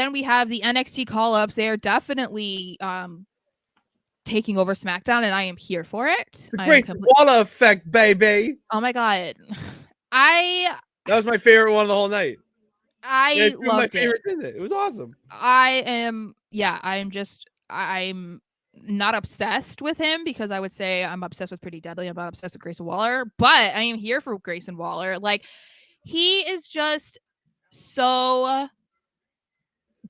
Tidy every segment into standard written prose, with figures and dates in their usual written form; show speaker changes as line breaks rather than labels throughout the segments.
Then we have the NXT call-ups. They are definitely taking over SmackDown, and I am here for it.
The Grayson Waller effect, baby.
Oh my god.
That was my favorite one of the whole night.
I loved it.
It was awesome.
I'm not obsessed with him, because I would say I'm obsessed with Pretty Deadly. I'm not obsessed with Grayson Waller, but I am here for Grayson Waller. Like, he is just so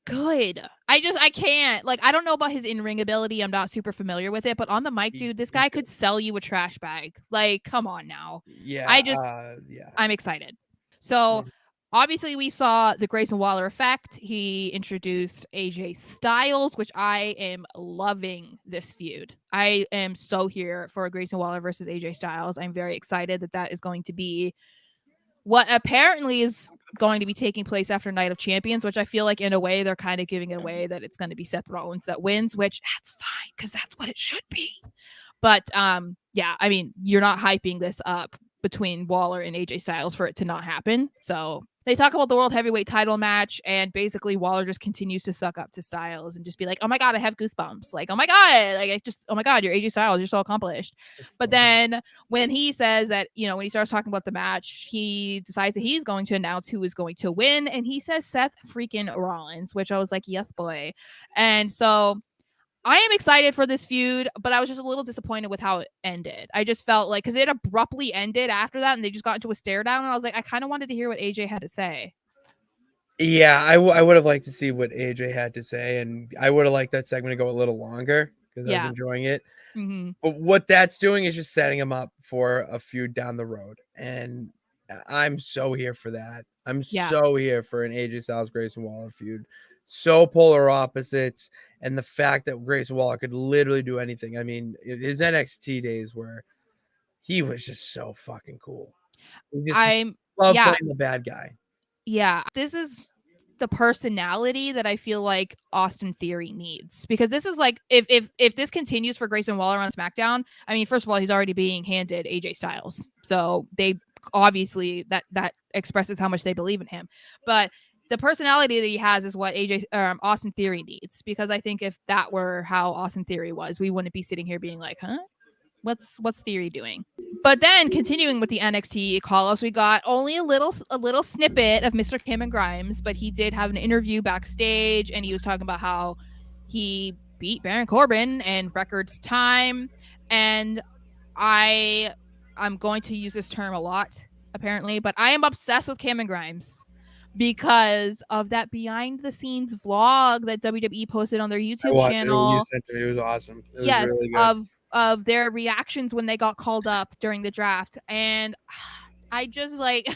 good. I can't. Like, I don't know about his in-ring ability. I'm not super familiar with it, but on the mic, dude, this guy could sell you a trash bag. Like, come on now.
Yeah.
I'm excited. So, obviously, we saw the Grayson Waller effect. He introduced AJ Styles, which I am loving this feud. I am so here for Grayson Waller versus AJ Styles. I'm very excited that is going to be what apparently is going to be taking place after Night of Champions, which I feel like in a way they're kind of giving it away that it's going to be Seth Rollins that wins, which that's fine because that's what it should be. But yeah, I mean, you're not hyping this up between Waller and AJ Styles for it to not happen. So they talk about the World Heavyweight title match, and basically Waller just continues to suck up to Styles and just be like, oh my God, I have goosebumps. Like, oh my God, oh my God, you're AJ Styles. You're so accomplished. But then when he says that, when he starts talking about the match, he decides that he's going to announce who is going to win. And he says Seth freaking Rollins, which I was like, yes, boy. And so I am excited for this feud, but I was just a little disappointed with how it ended. I just felt like, because it abruptly ended after that and they just got into a stare down, and I was like, I kind of wanted to hear what AJ had to say.
Yeah, I would have liked to see what AJ had to say, and I would have liked that segment to go a little longer because I was enjoying it.
Mm-hmm.
But what that's doing is just setting him up for a feud down the road, and I'm so here for that. I'm so here for an AJ Styles Grayson Waller feud. So polar opposites, and the fact that Grayson Waller could literally do anything. I mean, his NXT days where he was just so fucking cool. I love playing the bad guy.
Yeah, this is the personality that I feel like Austin Theory needs, because this is like, if this continues for Grayson Waller on SmackDown, I mean, first of all, he's already being handed AJ Styles, so they obviously that expresses how much they believe in him. But the personality that he has is what Austin Theory needs, because I think if that were how Austin Theory was, we wouldn't be sitting here being like, huh? What's Theory doing? But then continuing with the NXT call-ups, we got only a little snippet of Mr. Cameron Grimes, but he did have an interview backstage, and he was talking about how he beat Baron Corbin in records time. And I'm going to use this term a lot, apparently, but I am obsessed with Cameron Grimes because of that behind the scenes vlog that WWE posted on their YouTube channel.
It was awesome. It
was
really good.
Of their reactions when they got called up during the draft. And I just like,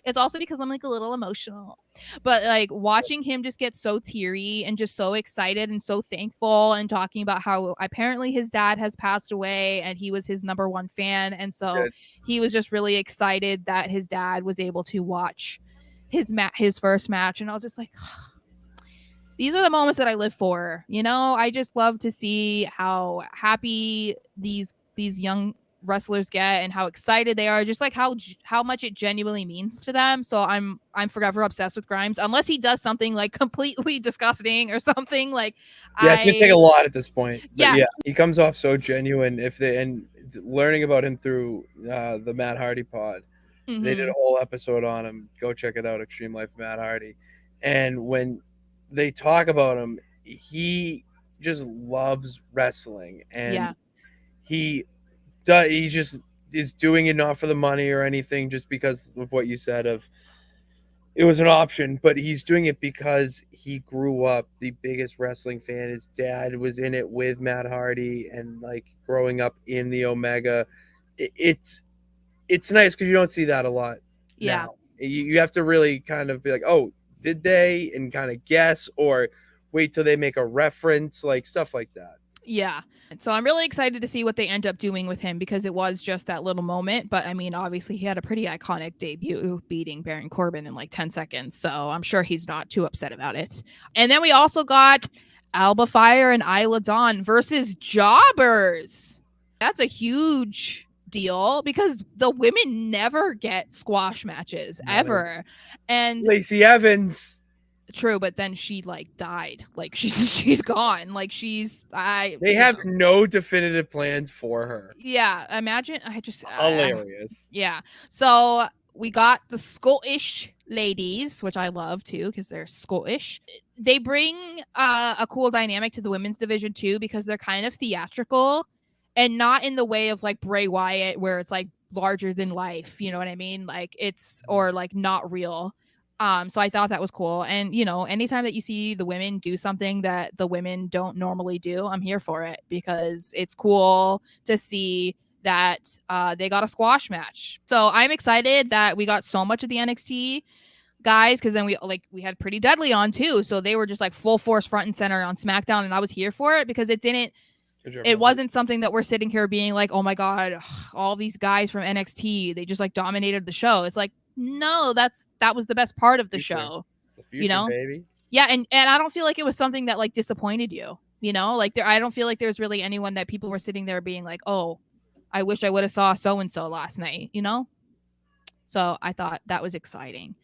it's also because I'm like a little emotional, but like watching him just get so teary and just so excited and so thankful, and talking about how apparently his dad has passed away and he was his number one fan. And so he was just really excited that his dad was able to watch his first match. And I was just like, these are the moments that I live for. I just love to see how happy these young wrestlers get and how excited they are, just like how much it genuinely means to them. So I'm forever obsessed with Grimes, unless he does something like completely disgusting or something like.
It's gonna take a lot at this point. But
yeah,
he comes off so genuine. And learning about him through the Matt Hardy pod, they did a whole episode on him. Go check it out, Extreme Life Matt Hardy. And when they talk about him, he just loves wrestling, and he just is doing it not for the money or anything, just because of what you said of it was an option, but he's doing it because he grew up the biggest wrestling fan. His dad was in it with Matt Hardy, and like growing up in the Omega, it's nice because you don't see that a lot now. You have to really kind of be like, oh, did they, and kind of guess, or wait till they make a reference, like stuff like that.
Yeah. So I'm really excited to see what they end up doing with him, because it was just that little moment. But I mean, obviously he had a pretty iconic debut beating Baron Corbin in like 10 seconds. So I'm sure he's not too upset about it. And then we also got Alba Fire and Isla Dawn versus Jobbers. That's a huge deal because the women never get squash matches ever. And
Lacey Evans.
True, but then she like died. Like she's gone. Like
They have no definitive plans for her.
Yeah, imagine.
Hilarious.
Yeah. So we got the Scottish ladies, which I love too because they're Scottish. They bring a cool dynamic to the women's division too because they're kind of theatrical and not in the way of like Bray Wyatt where it's like larger than life. You know what I mean? Like it's or like not real. So I thought that was cool. And anytime that you see the women do something that the women don't normally do, I'm here for it because it's cool to see that they got a squash match. So I'm excited that we got so much of the NXT guys because then we had Pretty Deadly on too. So they were just like full force front and center on SmackDown, and I was here for it because it wasn't something that we're sitting here being like, oh my god, all these guys from NXT, they just like dominated the show. It's like, no, that was the best part of the show.
It's a future, baby.
Yeah, and I don't feel like it was something that like disappointed you. Like I don't feel like there's really anyone that people were sitting there being like, oh, I wish I would have saw so and so last night. So I thought that was exciting.